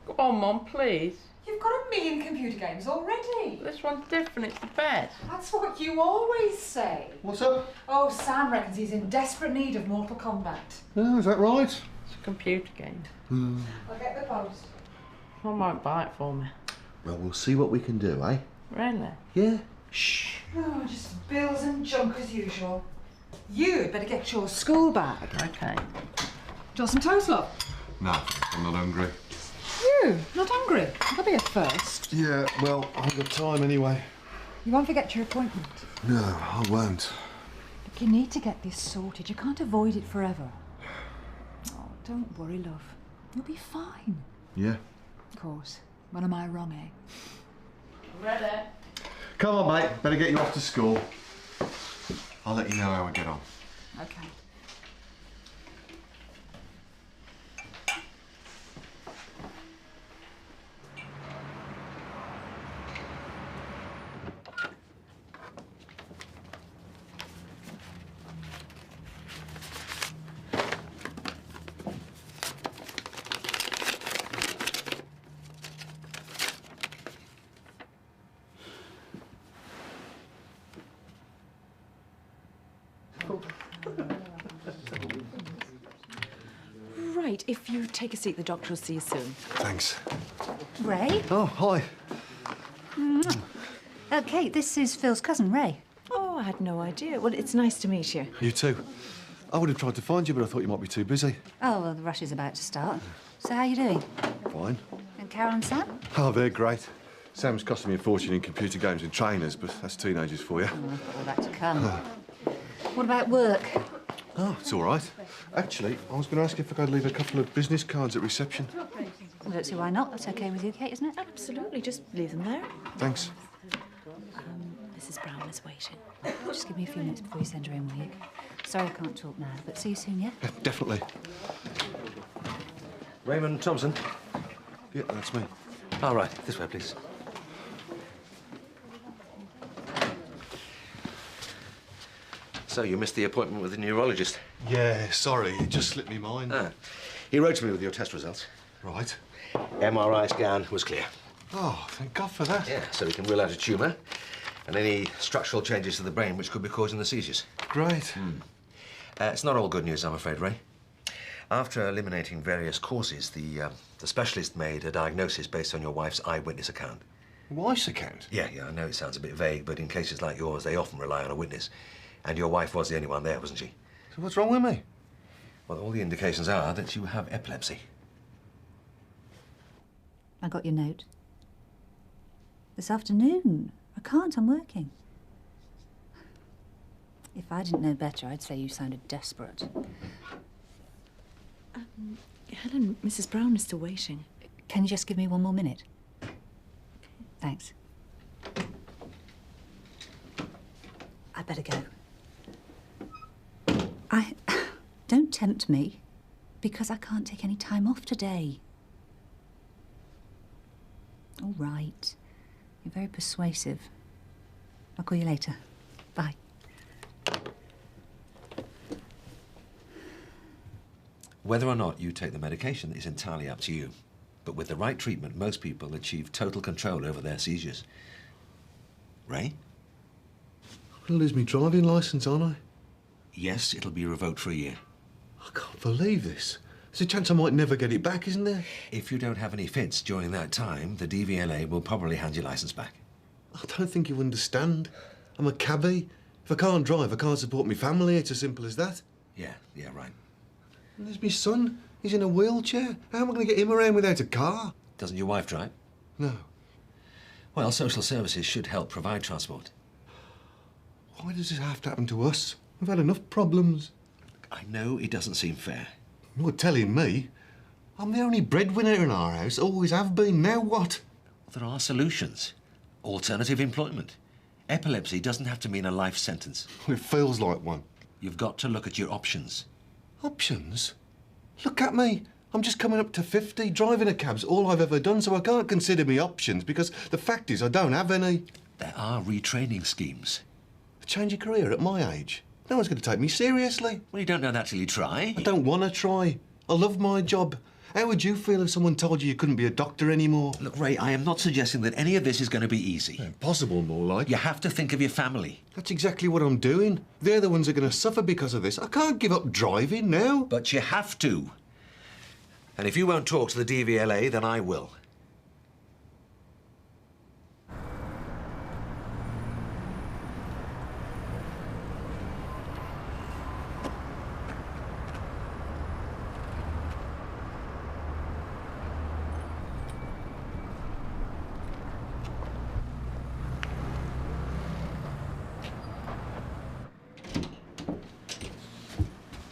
Go on, Mum, please. You've got a million computer games already. This one's different, it's the best. That's what you always say. What's up? Oh, Sam reckons he's in desperate need of Mortal Kombat. Oh, is that right? It's a computer game. I'll get the post. Mum won't buy it for me. Well, we'll see what we can do, eh? Really? Yeah? Shh. Oh, just bills and junk as usual. You'd better get your school bag. Okay. Do you want some toast, love? No, I'm not hungry. You? Not hungry? That'll be a first. Yeah, well, I've got time anyway. You won't forget your appointment. No, I won't. Look, you need to get this sorted. You can't avoid it forever. Oh, don't worry, love. You'll be fine. Yeah? Of course. When am I wrong, eh? Ready? Come on, mate. Better get you off to school. I'll let you know how we get on. Okay. Right, if you take a seat, the doctor will see you soon. Thanks. Ray? Oh, hi. Kate, this is Phil's cousin, Ray. Oh, I had no idea. Well, it's nice to meet you. You too. I would have tried to find you, but I thought you might be too busy. Oh, well, the rush is about to start. So how are you doing? Fine. And Carol and Sam? Oh, they're great. Sam's costing me a fortune in computer games and trainers, but that's teenagers for you. Oh, I've got all that to come. What about work? Oh, it's all right. Actually, I was going to ask you if I could leave a couple of business cards at reception. I don't see why not. That's okay with you, Kate, isn't it? Absolutely, just leave them there. Thanks. Mrs. Brown is waiting. Just give me a few minutes before you send her in, will you? Sorry I can't talk now, but see you soon, yeah? Yeah, definitely. Raymond Thompson? Yeah, that's me. All right, this way, please. So, you missed the appointment with the neurologist? Yeah, sorry. It just slipped me mind. Ah. He wrote to me with your test results. Right. MRI scan was clear. Oh, thank God for that. Yeah, so we can rule out a tumour and any structural changes to the brain which could be causing the seizures. Great. It's not all good news, I'm afraid, Ray. After eliminating various causes, the specialist made a diagnosis based on your wife's eyewitness account. Wife's account? Yeah, I know it sounds a bit vague, but in cases like yours, they often rely on a witness. And your wife was the only one there, wasn't she? So what's wrong with me? Well, all the indications are that you have epilepsy. I got your note. This afternoon. I can't, I'm working. If I didn't know better, I'd say you sounded desperate. Helen, Mrs. Brown is still waiting. Can you just give me one more minute? Thanks. I better go. Don't tempt me, because I can't take any time off today. All right. You're very persuasive. I'll call you later. Bye. Whether or not you take the medication is entirely up to you. But with the right treatment, most people achieve total control over their seizures. Ray? I'm going to lose my driving licence, aren't I? Yes, it'll be revoked for a year. I can't believe this. There's a chance I might never get it back, isn't there? If you don't have any fits during that time, the DVLA will probably hand your licence back. I don't think you understand. I'm a cabbie. If I can't drive, I can't support my family. It's as simple as that. Yeah, right. And there's my son. He's in a wheelchair. How am I going to get him around without a car? Doesn't your wife drive? No. Well, social services should help provide transport. Why does this have to happen to us? We've had enough problems. I know it doesn't seem fair. You're telling me? I'm the only breadwinner in our house. Always have been. Now what? There are solutions. Alternative employment. Epilepsy doesn't have to mean a life sentence. It feels like one. You've got to look at your options. Options? Look at me. I'm just coming up to 50. Driving a cab's all I've ever done, so I can't consider me options because the fact is I don't have any. There are retraining schemes. A change of career at my age? No one's going to take me seriously. Well, you don't know that till you try. I don't want to try. I love my job. How would you feel if someone told you you couldn't be a doctor anymore? Look, Ray, I am not suggesting that any of this is going to be easy. Impossible, more like. You have to think of your family. That's exactly what I'm doing. They're the ones who are going to suffer because of this. I can't give up driving now. But you have to. And if you won't talk to the DVLA, then I will.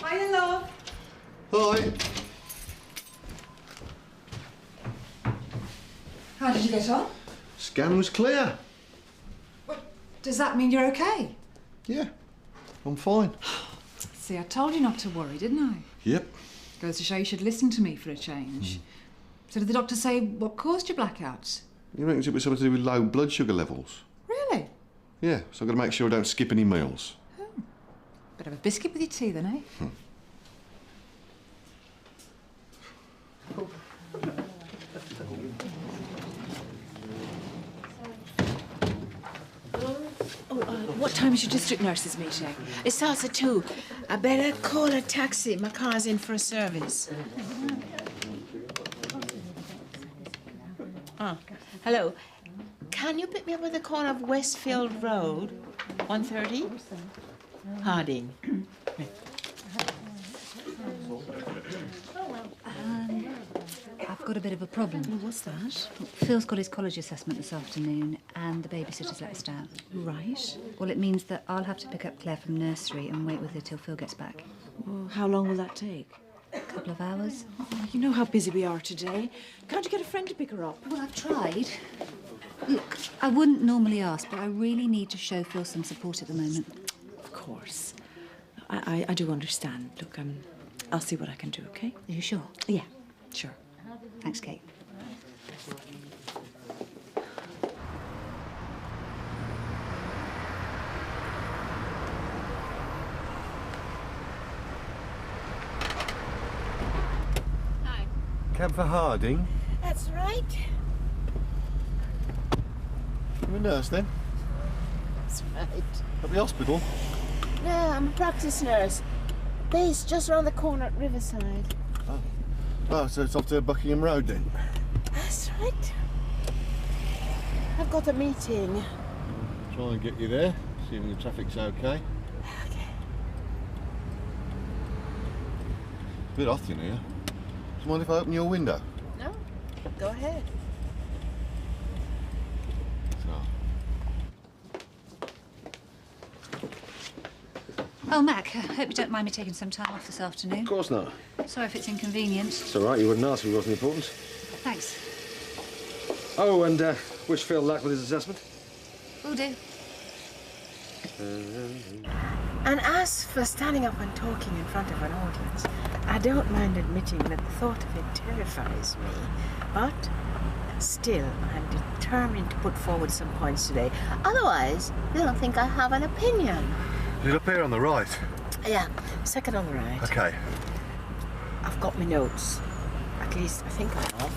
Hi, love. Hi. How did you get on? Scan was clear. Does that mean you're okay? Yeah, I'm fine. See, I told you not to worry, didn't I? Yep. Goes to show you should listen to me for a change. So did the doctor say what caused your blackouts? You reckon it was something to do with low blood sugar levels? Really? Yeah, so I've got to make sure I don't skip any meals. Bit of a biscuit with your tea then, eh? What time is your district nurses meeting? It starts at 2. I better call a taxi. My car's in for a service. Hello. Can you pick me up at the corner of Westfield Road, 1:30? Harding. I've got a bit of a problem. What's that? Phil's got his college assessment this afternoon and the babysitter's let us down. Right. Well, it means that I'll have to pick up Claire from nursery and wait with her till Phil gets back. Well, how long will that take? A couple of hours. Oh, you know how busy we are today. Can't you get a friend to pick her up? Well, I've tried. Look, I wouldn't normally ask, but I really need to show Phil some support at the moment. Of course. I do understand. Look, I'll see what I can do, okay? Are you sure? Yeah, sure. Thanks, Kate. Hi. Cab for Harding. That's right. You're a nurse then? That's right. At the hospital? No, I'm a practice nurse. Based just around the corner at Riverside. Oh, so it's off to Buckingham Road then? That's right. I've got a meeting. Try and get you there, assuming the traffic's okay. Okay. A bit hot in here. Do you mind if I open your window? No, go ahead. Oh, Mac, I hope you don't mind me taking some time off this afternoon. Of course not. Sorry if it's inconvenient. It's all right, you wouldn't ask if it wasn't important. Thanks. Oh, and wish Phil luck with his assessment. Will do. And as for standing up and talking in front of an audience, I don't mind admitting that the thought of it terrifies me. But still, I'm determined to put forward some points today. Otherwise, they'll think I have an opinion. Is it up here on the right? Yeah, second on the right. Okay. I've got my notes. At least I think I have.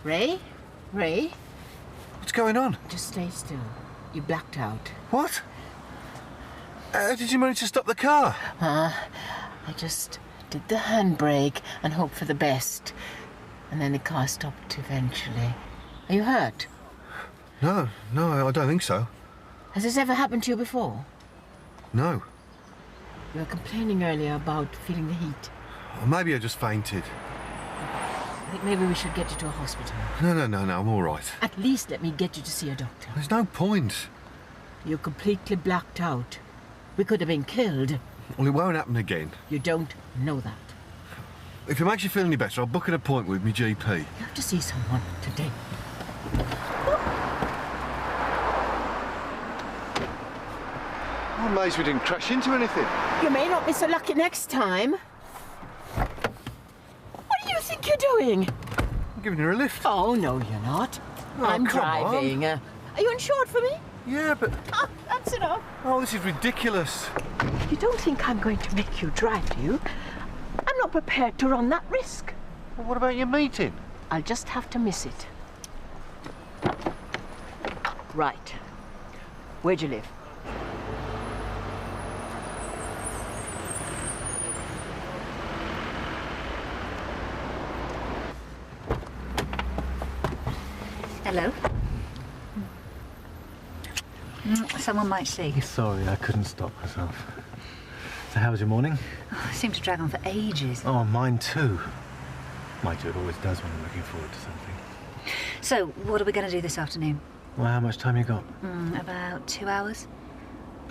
Ray? Ray? What's going on? Just stay still. You blacked out. What? How did you manage to stop the car? I just did the handbrake and hoped for the best. And then the car stopped eventually. Are you hurt? No, I don't think so. Has this ever happened to you before? No. You were complaining earlier about feeling the heat. Or maybe I just fainted. I think maybe we should get you to a hospital. No, I'm all right. At least let me get you to see a doctor. There's no point. You're completely blacked out. We could have been killed. Well, it won't happen again. You don't know that. If it makes you feel any better, I'll book an appointment with my GP. You have to see someone today. I'm amazed we didn't crash into anything. You may not be so lucky next time. What do you think you're doing? I'm giving her a lift. Oh, no, you're not. Oh, I'm come driving. Are you insured for me? Yeah, but... Ah, that's enough. Oh, this is ridiculous. You don't think I'm going to make you drive, do you? I'm not prepared to run that risk. Well, what about your meeting? I'll just have to miss it. Right. Where'd you live? Hello. Someone might see. Sorry, I couldn't stop myself. So how was your morning? Oh, it seemed to drag on for ages. Oh, mine too. Mind you, it always does when I'm looking forward to something. So, what are we going to do this afternoon? Well, how much time you got? About 2 hours.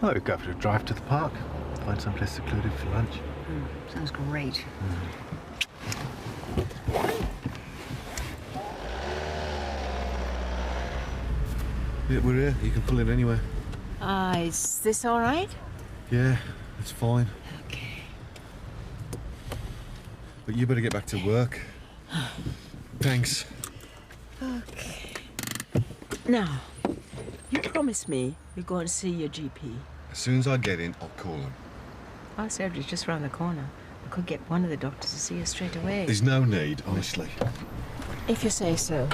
Oh, we'd go for a drive to the park. Find someplace secluded for lunch. Sounds great. Yeah, we're here. You can pull it anywhere. Is this all right? Yeah, it's fine. Okay. But you better get back to work. Thanks. Okay. Now, you promise me you'll go and see your GP. As soon as I get in, I'll call him. Our surgery's just round the corner. I could get one of the doctors to see us straight away. There's no need, honestly. If you say so.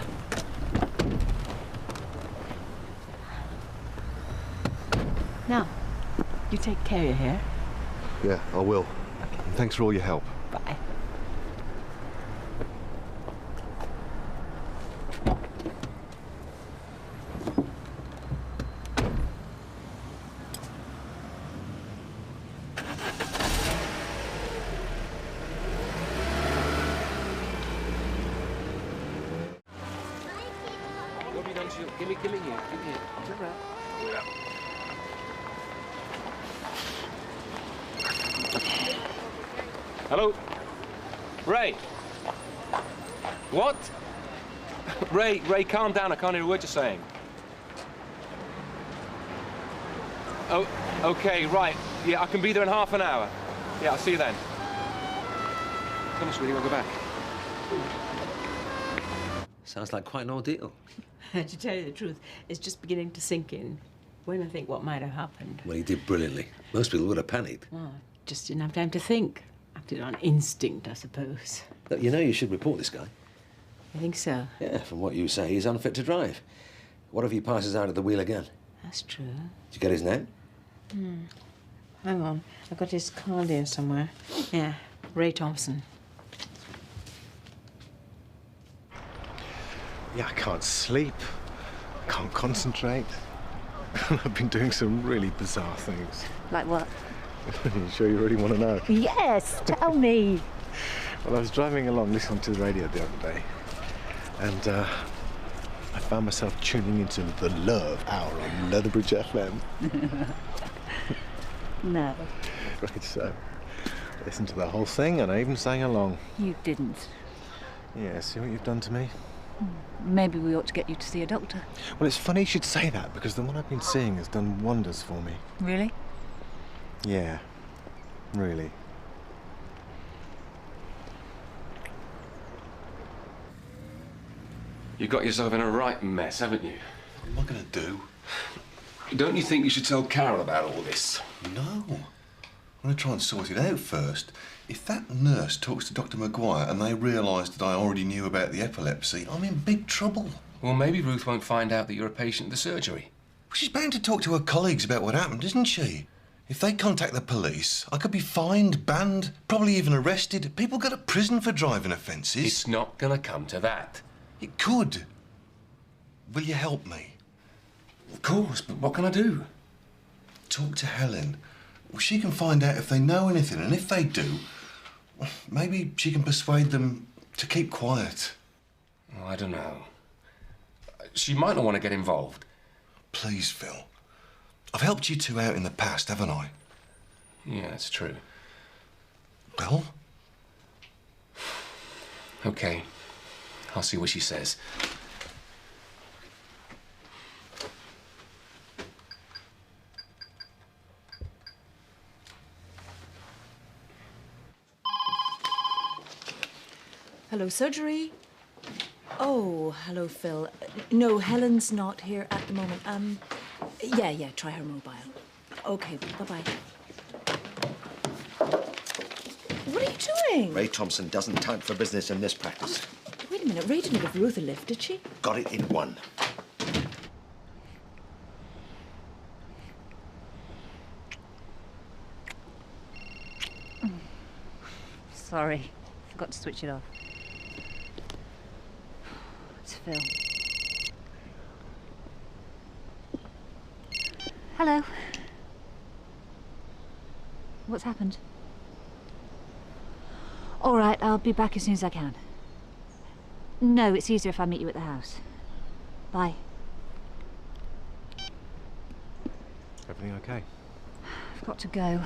Now, you take care of your hair. Yeah, I will. And thanks for all your help. Bye. Give me here. Turn around. Hello? Ray? What? Ray, calm down. I can't hear a word you're saying. Oh, okay, right. Yeah, I can be there in half an hour. Yeah, I'll see you then. Come on, sweetie, we'll go back. Sounds like quite an ordeal. To tell you the truth, it's just beginning to sink in when I think what might have happened. Well, you did brilliantly. Most people would have panicked. Oh, just didn't have time to think. Acted on instinct, I suppose. Look, you know you should report this guy. I think so. Yeah, from what you say, he's unfit to drive. What if he passes out at the wheel again? That's true. Did you get his name? Hang on. I've got his card here somewhere. Yeah, Ray Thompson. Yeah, I can't sleep. I can't concentrate. I've been doing some really bizarre things. Like what? You sure you really want to know? Yes, tell me. Well, I was driving along listening to the radio the other day, and I found myself tuning into the Love Hour on Leatherbridge FM. No, Right, so I listened to the whole thing, and I even sang along. you didn't. Yeah, see what you've done to me? Maybe we ought to get you to see a doctor. Well, it's funny you should say that, because the one I've been seeing has done wonders for me. Really? Yeah, really. You got yourself in a right mess, haven't you? What am I going to do? Don't you think you should tell Carol about all this? No. I'm going to try and sort it out first. If that nurse talks to Dr. Maguire and they realise that I already knew about the epilepsy, I'm in big trouble. Well, maybe Ruth won't find out that you're a patient at the surgery. Well, she's bound to talk to her colleagues about what happened, isn't she? If they contact the police, I could be fined, banned, probably even arrested. People go to prison for driving offences. It's not gonna come to that. It could. Will you help me? Of course, but what can I do? Talk to Helen. Well, she can find out if they know anything, and if they do, maybe she can persuade them to keep quiet. Oh, I don't know. She might not want to get involved. Please, Phil. I've helped you two out in the past, haven't I? Yeah, it's true. Well? Okay. I'll see what she says. Hello, surgery. Oh, hello, Phil. No, Helen's not here at the moment. Yeah, try her mobile. Okay, bye-bye. What are you doing? Ray Thompson doesn't type for business in this practice. Wait a minute, Ray didn't give Ruth a lift, did she? Got it in one. Sorry, forgot to switch it off. It's Phil. Hello. What's happened? All right, I'll be back as soon as I can. No, it's easier if I meet you at the house. Bye. Everything okay? I've got to go.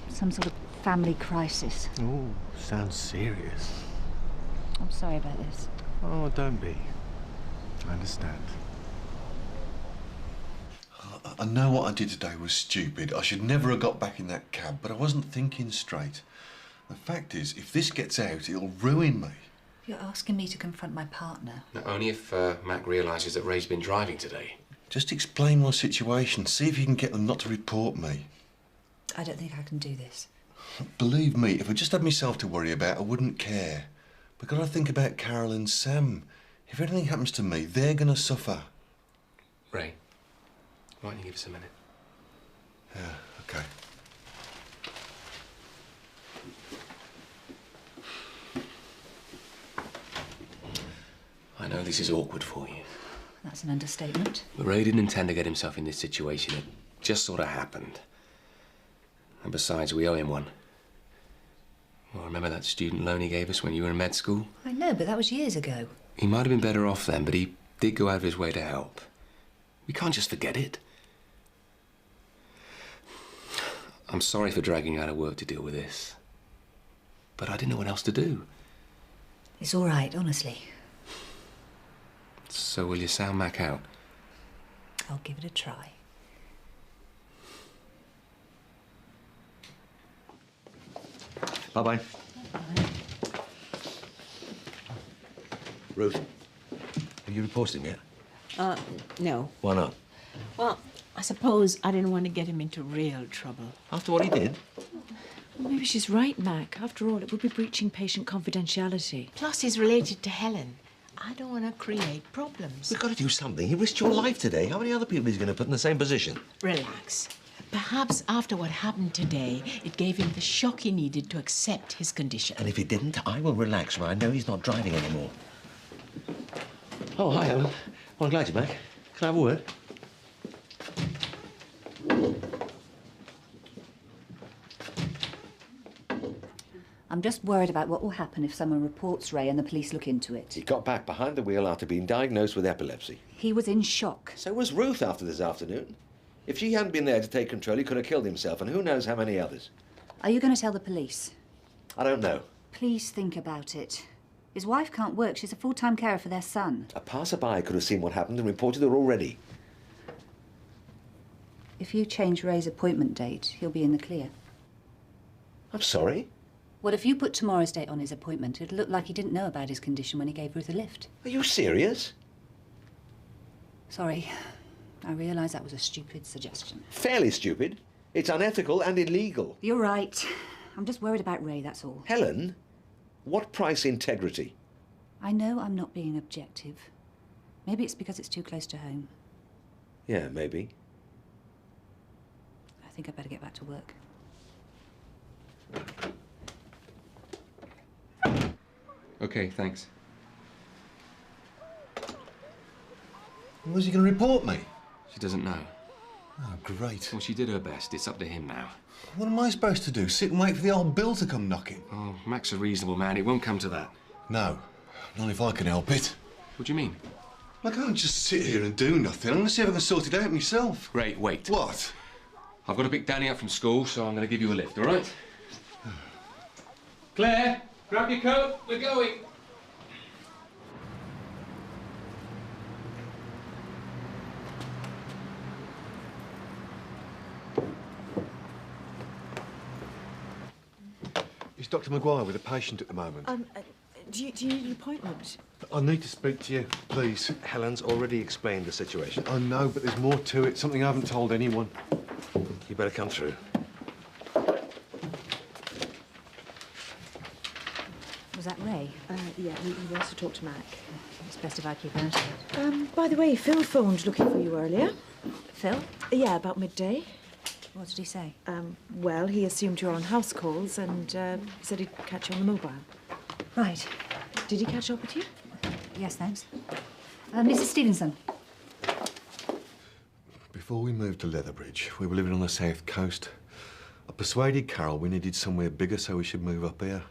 Some sort of family crisis. Oh, sounds serious. I'm sorry about this. Oh, don't be. I understand. I know what I did today was stupid. I should never have got back in that cab, but I wasn't thinking straight. The fact is, if this gets out, it'll ruin me. You're asking me to confront my partner. No, only if Mac realises that Ray's been driving today. Just explain my situation. See if you can get them not to report me. I don't think I can do this. Believe me, if I just had myself to worry about, I wouldn't care. But gotta think about Carol and Sam. If anything happens to me, they're gonna suffer. Ray, why don't you give us a minute? Yeah, okay. I know this is awkward for you. That's an understatement. But Ray didn't intend to get himself in this situation. It just sort of happened. And besides, we owe him one. Well, remember that student loan he gave us when you were in med school? I know, but that was years ago. He might have been better off then, but he did go out of his way to help. We can't just forget it. I'm sorry for dragging you out of work to deal with this. But I didn't know what else to do. It's all right, honestly. So will you sound Mac out? I'll give it a try. Bye-bye. Ruth, have you reported him yet? No. Why not? Well, I suppose I didn't want to get him into real trouble. After what he did? Well, maybe she's right, Mac. After all, it would be breaching patient confidentiality. Plus, he's related to Helen. I don't want to create problems. We've got to do something. He risked your life today. How many other people is he going to put in the same position? Relax. Perhaps after what happened today, it gave him the shock he needed to accept his condition. And if he didn't, I will relax when I know he's not driving anymore. Oh, hi, Helen. Well, I'm glad you're back. Can I have a word? I'm just worried about what will happen if someone reports Ray and the police look into it. He got back behind the wheel after being diagnosed with epilepsy. He was in shock. So was Ruth after this afternoon. If she hadn't been there to take control, he could have killed himself, and who knows how many others. Are you going to tell the police? I don't know. Please think about it. His wife can't work. She's a full-time carer for their son. A passerby could have seen what happened and reported her already. If you change Ray's appointment date, he'll be in the clear. I'm sorry? Well, if you put tomorrow's date on his appointment, it'll look like he didn't know about his condition when he gave Ruth a lift. Are you serious? Sorry. I realise that was a stupid suggestion. Fairly stupid. It's unethical and illegal. You're right. I'm just worried about Ray, that's all. Helen, what price integrity? I know I'm not being objective. Maybe it's because it's too close to home. Yeah, maybe. I think I'd better get back to work. Okay, thanks. Was he going to report me? She doesn't know. Oh, great. Well, she did her best. It's up to him now. What am I supposed to do? Sit and wait for the old bill to come knocking? Oh, Mac's a reasonable man. It won't come to that. No, not if I can help it. What do you mean? I can't just sit here and do nothing. I'm going to see if I can sort it out myself. Great, wait. What? I've got to pick Danny up from school, so I'm going to give you a lift, all right? Claire, grab your coat. We're going. Is Dr. Maguire with a patient at the moment? Do you need an appointment? I need to speak to you, please. Helen's already explained the situation. I know, but there's more to it. Something I haven't told anyone. You better come through. Was that Ray? Yeah, he wants to talk to Mac. It's best if I keep out of it. By the way, Phil phoned looking for you earlier. Phil? Yeah, about midday. What did he say? Well, he assumed you're on house calls and said he'd catch you on the mobile. Right. Did he catch up with you? Yes, thanks. Mrs. Stevenson. Before we moved to Leatherbridge, we were living on the south coast. I persuaded Carol we needed somewhere bigger, so we should move up here.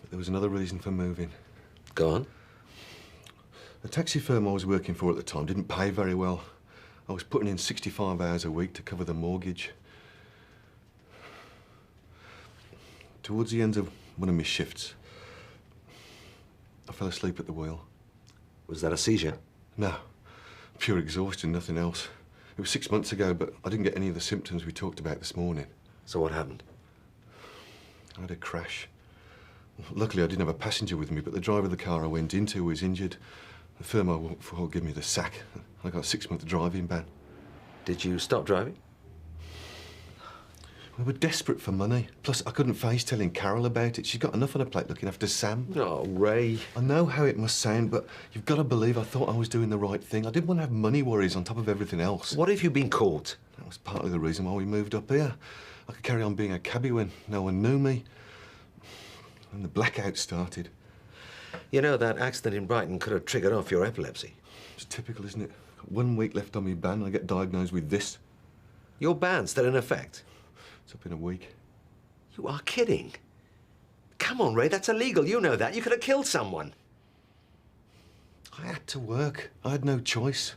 But there was another reason for moving. Go on. The taxi firm I was working for at the time didn't pay very well. I was putting in 65 hours a week to cover the mortgage. Towards the end of one of my shifts, I fell asleep at the wheel. Was that a seizure? No. Pure exhaustion, nothing else. It was 6 months ago, but I didn't get any of the symptoms we talked about this morning. So what happened? I had a crash. Luckily, I didn't have a passenger with me, but the driver of the car I went into was injured. The firm I worked for gave me the sack. I got a 6-month driving ban. Did you stop driving? We were desperate for money. Plus, I couldn't face telling Carol about it. She's got enough on her plate looking after Sam. Oh, Ray. I know how it must sound, but you've got to believe I thought I was doing the right thing. I didn't want to have money worries on top of everything else. What if you'd been caught? That was partly the reason why we moved up here. I could carry on being a cabbie when no one knew me. And the blackout started. You know, that accident in Brighton could have triggered off your epilepsy. It's typical, isn't it? Got 1 week left on my ban and I get diagnosed with this. Your ban's still in effect? It's up in a week. You are kidding. Come on, Ray, that's illegal. You know that. You could have killed someone. I had to work. I had no choice.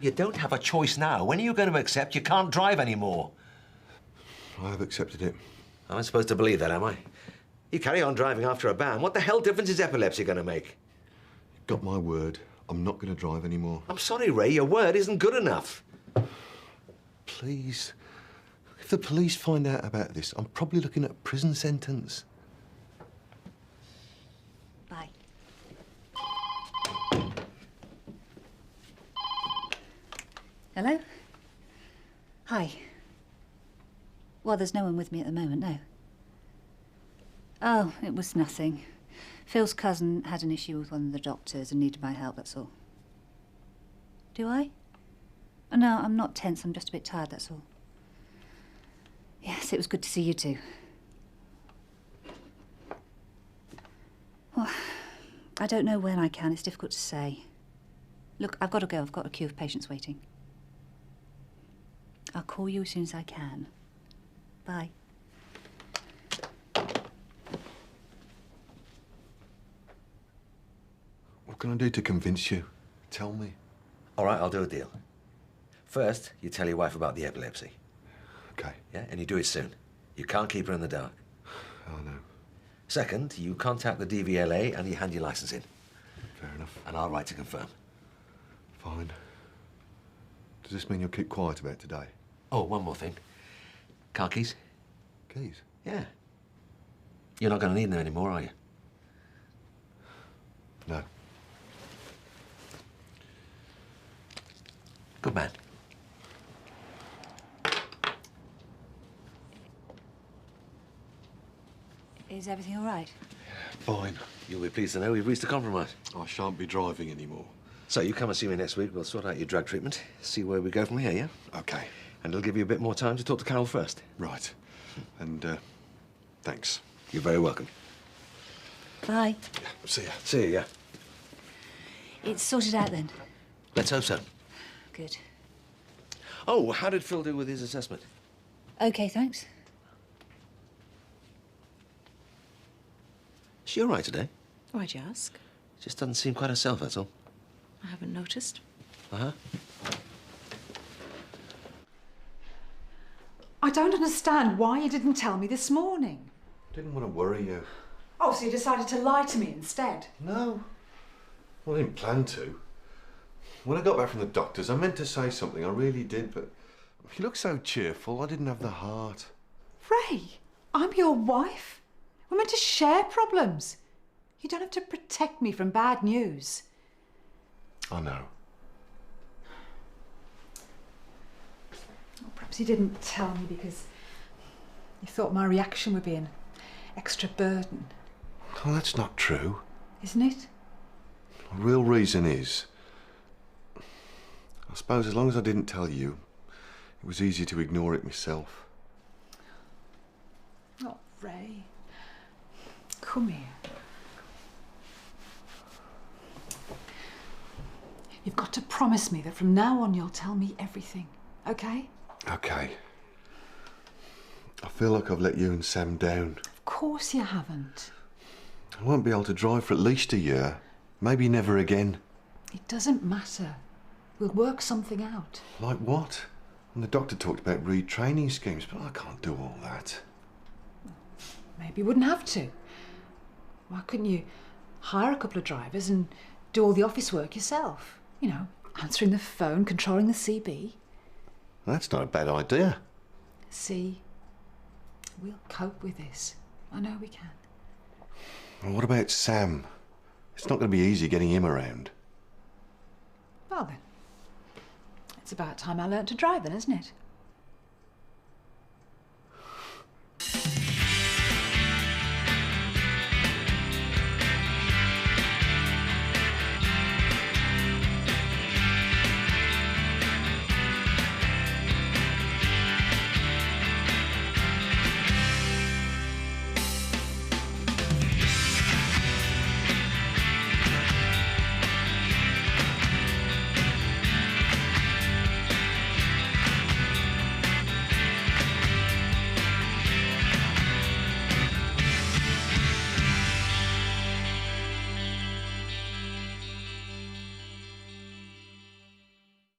You don't have a choice now. When are you going to accept you can't drive anymore? I have accepted it. I'm supposed to believe that, am I? You carry on driving after a ban. What the hell difference is epilepsy going to make? You've got my word. I'm not going to drive anymore. I'm sorry, Ray. Your word isn't good enough. Please. If the police find out about this, I'm probably looking at a prison sentence. Bye. Hello? Hi. Well, there's no one with me at the moment, no. Oh, it was nothing. Phil's cousin had an issue with one of the doctors and needed my help, that's all. Do I? Oh, no, I'm not tense. I'm just a bit tired, that's all. Yes, it was good to see you too. Well, I don't know when I can. It's difficult to say. Look, I've got to go. I've got a queue of patients waiting. I'll call you as soon as I can. Bye. What can I do to convince you? Tell me. All right, I'll do a deal. First, you tell your wife about the epilepsy. Okay. Yeah, and you do it soon. You can't keep her in the dark. Oh, no. Second, you contact the DVLA and you hand your license in. Fair enough. And I'll write to confirm. Fine. Does this mean you'll keep quiet about today? Oh, one more thing. Car keys? Keys? Yeah. You're not going to need them anymore, are you? No. Good man. Is everything all right? Fine. You'll be pleased to know we've reached a compromise. I shan't be driving anymore. So you come and see me next week. We'll sort out your drug treatment, see where we go from here, yeah? Okay. And it'll give you a bit more time to talk to Carol first. Right. And, thanks. You're very welcome. Bye. Yeah, see ya. See you, yeah. It's sorted out then? Let's hope so. Good. Oh, how did Phil do with his assessment? Okay, thanks. Is she all right today? Why'd you ask? Just doesn't seem quite herself, that's all. I haven't noticed. Uh-huh. I don't understand why you didn't tell me this morning. Didn't want to worry you. Oh, so you decided to lie to me instead? No. Well, I didn't plan to. When I got back from the doctors, I meant to say something. I really did, but you look so cheerful, I didn't have the heart. Ray, I'm your wife. We're meant to share problems. You don't have to protect me from bad news. I know. Or perhaps you didn't tell me because you thought my reaction would be an extra burden. Well, that's not true. Isn't it? The real reason is, I suppose as long as I didn't tell you, it was easier to ignore it myself. Oh, Ray. Come here. You've got to promise me that from now on you'll tell me everything, okay? Okay. I feel like I've let you and Sam down. Of course you haven't. I won't be able to drive for at least a year. Maybe never again. It doesn't matter. We'll work something out. Like what? And the doctor talked about retraining schemes, but I can't do all that. Maybe you wouldn't have to. Why couldn't you hire a couple of drivers and do all the office work yourself? You know, answering the phone, controlling the CB. That's not a bad idea. See, we'll cope with this. I know we can. Well, what about Sam? It's not going to be easy getting him around. Well then, it's about time I learnt to drive then, isn't it?